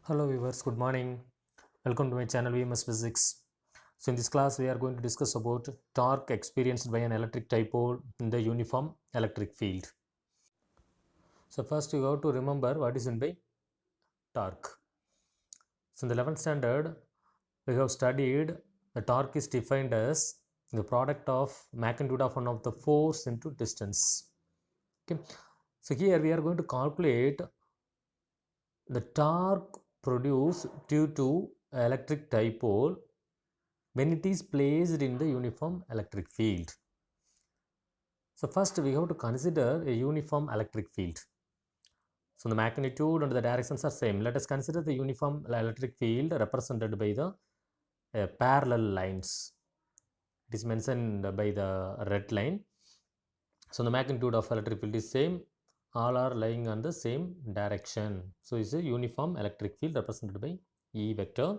Hello viewers, good morning. Welcome to my channel VMS Physics. So in this class we are going to discuss about torque experienced by an electric dipole in the uniform electric field. So first you have to remember what is meant by torque. So in the 11th standard we have studied the torque is defined as the product of magnitude of one of the force into distance. Okay. So here we are going to calculate the torque produced due to electric dipole when it is placed in the uniform electric field. So first we have to consider a uniform electric field. So the magnitude and the directions are same. Let us consider the uniform electric field represented by the parallel lines. It is mentioned by the red line. So the magnitude of electric field is same. All are lying on the same direction. So it's a uniform electric field represented by E vector.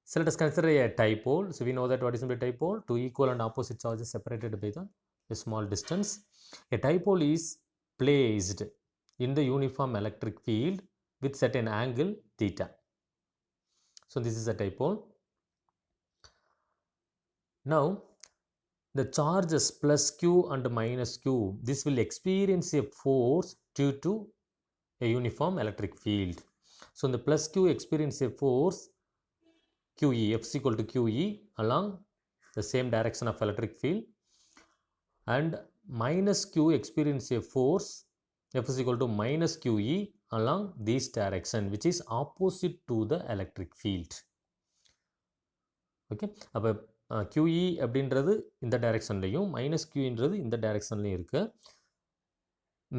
So let us consider a dipole. So we know that what is a dipole? Two equal and opposite charges separated by a small distance. A dipole is placed in the uniform electric field with certain angle theta. So this is a dipole. Now the charges plus q and minus q, this will experience a force due to a uniform electric field. So in the plus q experience a force QE, F is equal to QE along the same direction of electric field, and minus Q experience a force F is equal to minus QE along this direction, which is opposite to the electric field. Okay, அப்போ QE அப்படின்றது இந்த டைரக்ஷன்லையும் minus Qன்றது இந்த டைரக்ஷன்லையும் இருக்கு.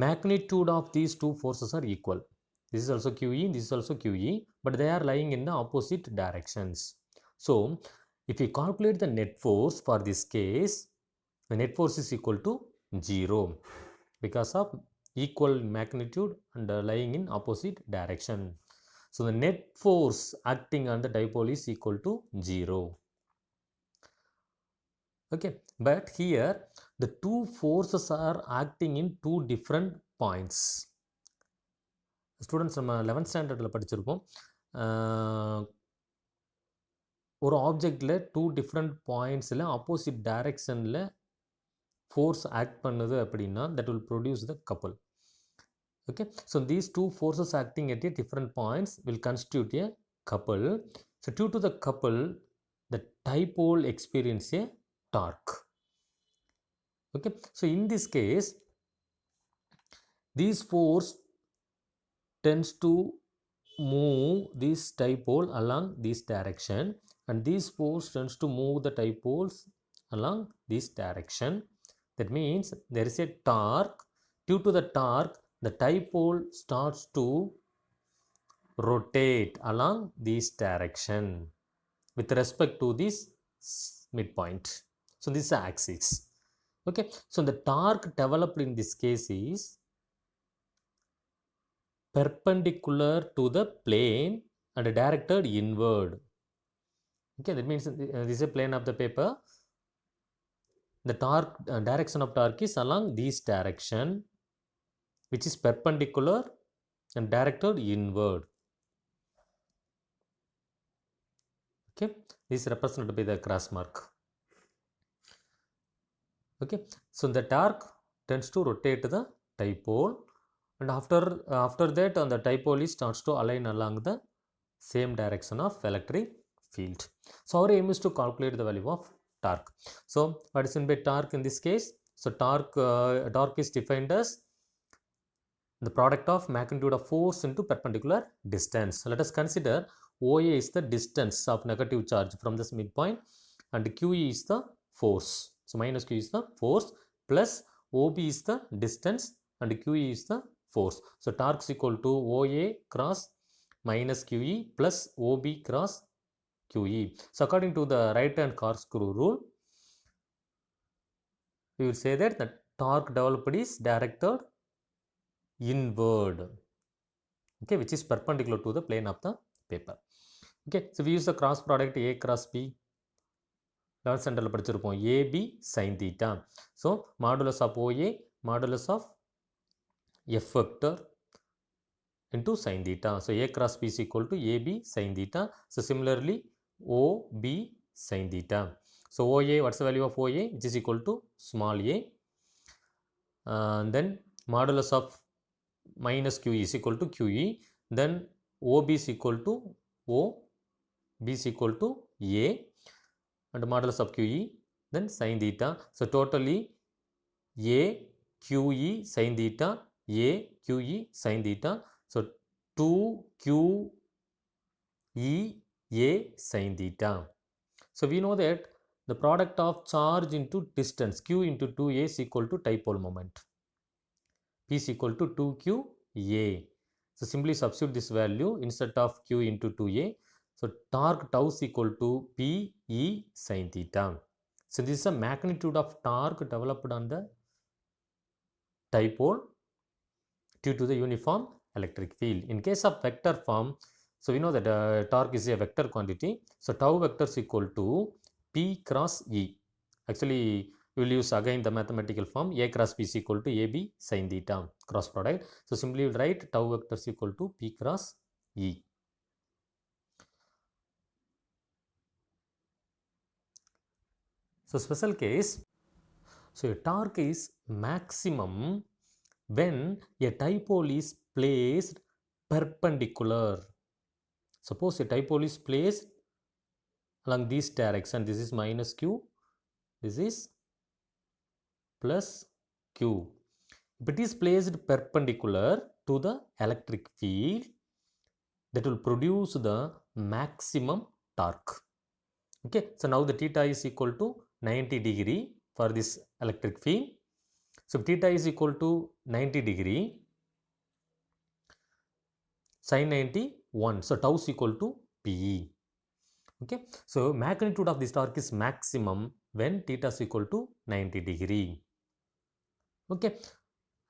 Magnitude of these two forces are equal. This is also QE, this is also QE, but they are lying in the opposite directions. So if we calculate the net force for this case, the net force is equal to 0 because of equal magnitude and lying in opposite direction. So the net force acting on the dipole is equal to 0. Okay, but here the two forces are acting in two different points. Students, நம்ம 11th ஸ்டாண்டர்டில் படிச்சிருப்போம். ஒரு ஆப்ஜெக்டில் two different பாயிண்ட்ஸில் opposite டைரக்ஷனில் force act பண்ணுது அப்படின்னா that will produce the couple. Okay, so these two forces acting at a different points will constitute a couple. So due to the couple, the dipole experience a torque. Okay, so in this case, this force tends to move this dipole along this direction, and this force tends to move the dipoles along this direction. That means there is a torque. Due to the torque, the dipole starts to rotate along this direction with respect to this midpoint. So this is the axis. Okay, so the torque developed in this case is perpendicular to the plane and directed inward. Okay, that means this is a plane of the paper. The torque direction of torque is along this direction, which is perpendicular and directed inward. Okay, this is represented by the cross mark. Okay, so the torque tends to rotate the dipole, and after that on the dipole starts to align along the same direction of electric field. So our aim is to calculate the value of torque. So what is meant by torque in this case? So torque is defined as the product of magnitude of force into perpendicular distance. Let us consider OA is the distance of negative charge from this midpoint, and QE is the force. So minus Q is the force, plus OB is the distance and QE is the force. So torque is equal to OA cross minus QE plus OB cross QE. So according to the right hand corkscrew rule, we will say that the torque developed is directed inward, okay, which is perpendicular to the plane of the paper. Okay, so we use the cross product A cross B. 11th standard படிச்சிருப்போம் AB sin theta. So modulus of OA, modulus of F vector into sin theta. So A cross B is equal to AB sin theta. So similarly OB sin theta. So OA, what's the value of OA? Which is equal to small a. Then modulus of minus QE is equal to QE. Then OB is equal to O, B is equal to A, and modulus of QE, then sin theta. So totally A QE sin theta, A QE sin theta. So 2 QE A sin theta. So we know that the product of charge into distance Q into 2A is equal to dipole moment. P is equal to 2Q A. So simply substitute this value instead of Q into 2A. So torque tau is equal to P E sin theta. So this is a magnitude of torque developed on the dipole due to the uniform electric field. In case of vector form, so we know that torque is a vector quantity. So tau vector is equal to P cross E. Actually, we will use again the mathematical form A cross B is equal to AB sin theta cross product. So simply we will write tau vector is equal to P cross E. So special case, so a torque is maximum when a dipole is placed perpendicular. Suppose a dipole is placed along this direction, this is minus Q, this is plus Q. If it is placed perpendicular to the electric field, that will produce the maximum torque. Okay, so now the theta is equal to 90 degree for this electric field. So if theta is equal to 90 degree, sin 90 1, so tau is equal to PE. Okay, so magnitude of this torque is maximum when theta is equal to 90 degree. Okay,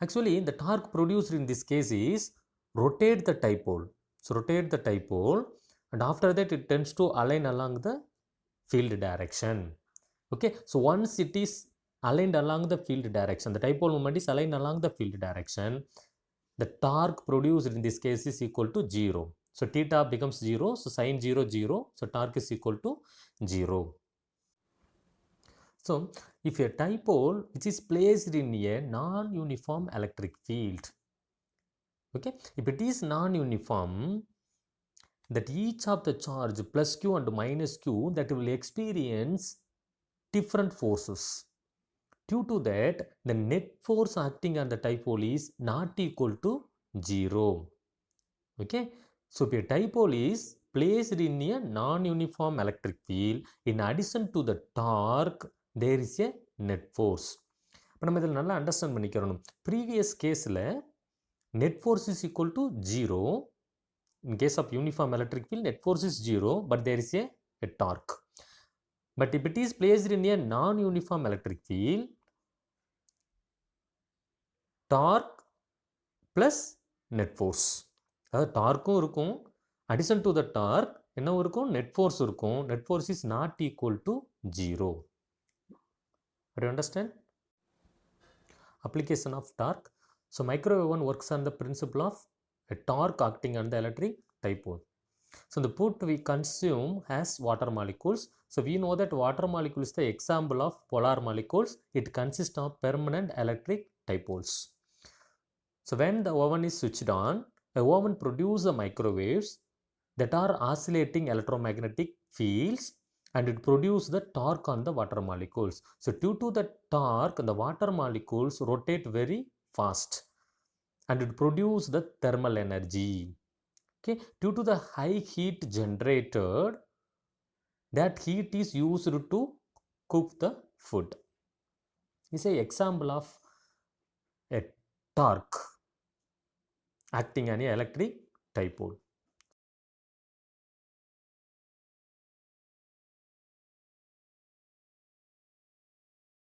actually the torque produced in this case is rotate the dipole. So rotate the dipole, and after that it tends to align along the field direction. Okay, so once it is aligned along the field direction, the dipole moment is aligned along the field direction, the torque produced in this case is equal to 0. So theta becomes 0, so sin 0 0, so torque is equal to 0. So if a dipole which is placed in a non-uniform electric field, okay, if it is non-uniform, that each of the charge plus Q and minus Q that will experience different forces. Due to that, the net force acting on the dipole is not equal to 0. Okay, so if a dipole is placed in a non-uniform electric field, in addition to the torque, there is a net force. இப்போ நம்ம இதில் நல்லா understand பண்ணிக்கிறோம். Previous கேஸில் net force is equal to 0. In case of uniform electric field, net force is 0, but there is a torque. But if it is placed in a non-uniform electric field, torque plus net force. அதாவது டார்க்கும் இருக்கும், addition to the dark என்ன இருக்கும், net force இருக்கும். Net force is not equal to 0. Do you understand? Application of torque. So microwave oven works on the principle of a torque acting on the electric dipole. So the food we consume has water molecules. So we know that water molecule is the example of polar molecules. It consists of permanent electric dipoles. So when the oven is switched on, the oven produces the microwaves that are oscillating electromagnetic fields, and it produces the torque on the water molecules. So due to the torque, the water molecules rotate very fast, and it produces the thermal energy. Okay, due to the high heat generated, that heat is used to cook the food. This is an example of a torque acting on an electric dipole.